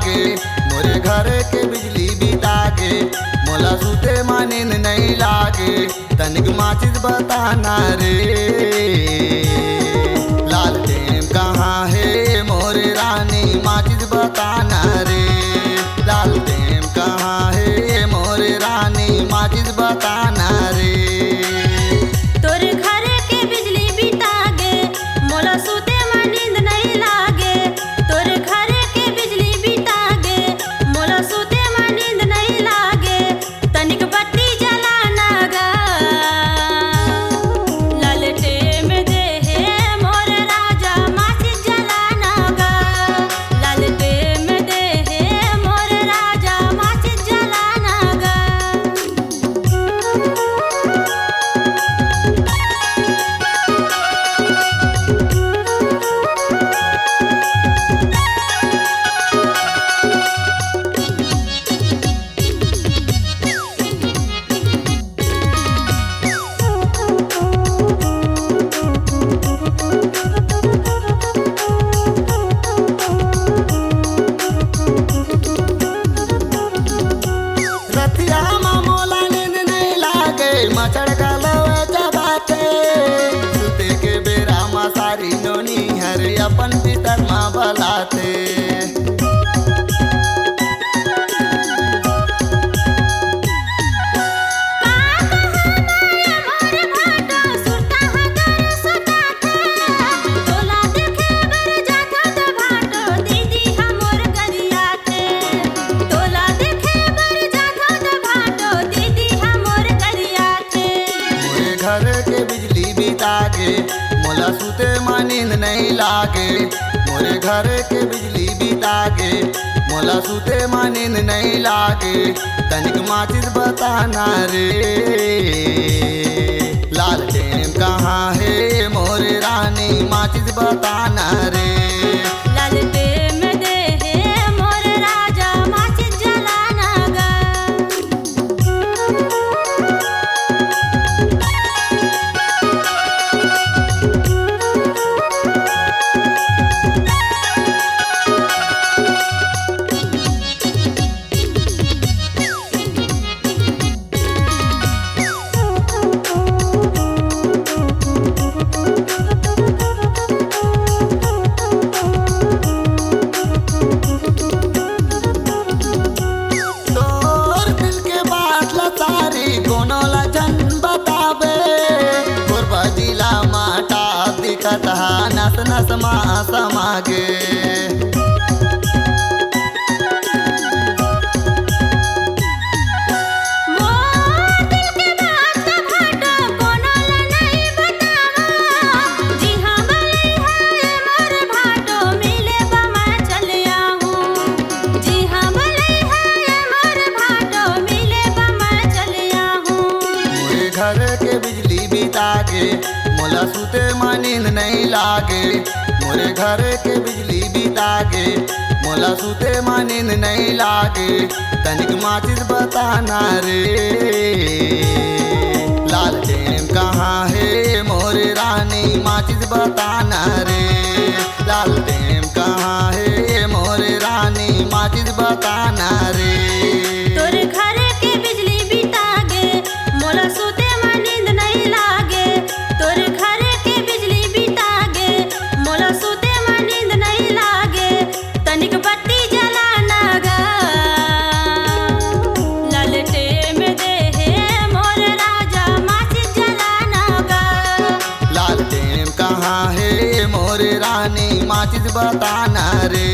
लागे, मोरे घर के बिजली बिता के मोला सूते में नींद नहीं लागे। तनिक माचिस बताना रे, लालटेन कहाँ है मोरे रानी माचिस बताना रे। लालटेन कहाँ है मोरे रानी माचिस बताना रे। तोरे घर के बिजली बिता गे मोला सूते में नींद नहीं लागे। तोरे घर के बिजली बिता गे मोला सूते में नींद नहीं लागे। तनिक बत्ती जलाना गा, लालटेन में दे है मोर राजा माचिस जलाना गा। लालटेन में दे है मोर राजा माचिस जलाना गा। रतिया में मोला नींद नहीं लागे, मचड़ गलवे चबाते सुते के बेरा में सारी नोनी हरे अपन भीतर में बलाते। घर के बिजली बिता के मोला सूते में नींद नहीं लागे। मोरे घर के बिजली बिता के मोला सूते में नींद नहीं लागे। तनिक माचिस बताना रे, लालटेन कहाँ है मोरे रानी माचिस बताना रे। लालटेन में दे है मोर राजा माचिस जलाना गा। तोर दिल के बात लतारी कोनो लजन बताबे, गोरबा जिला माटा दिखत हा नस नस मा समागे। मोर दिल के बात भाटो कोनो ला नहीं बतावा। जी हाँ भले है मोर भाटो मिले बा मैं चले आहूँ। जी हाँ भले है मोर भाटो मिले बा मैं चले आहूँ। मोरे घर के बिजली बिता के मोला सूते में नींद नहीं लागे। मोरे घर के बिजली बिता के मोला सूते में नींद नहीं लागे। तनिक माचिस बताना रे, लालटेन कहाँ है मोरे रानी माचिस बताना रे। लालटेन कहाँ है मोरे रानी माचिस बताना रे। तोरे घर के बिजली बिता गे मोला सूते में नींद नहीं लागे। तोरे घर के बिजली बिता गे मोला सूते में नींद नहीं लागे। तनिक बत्ती जलाना गा, लालटेन में दे है मोर राजा माचिस जलाना गा। लालटेन कहाँ है मोरे रानी माचिस बताना रे।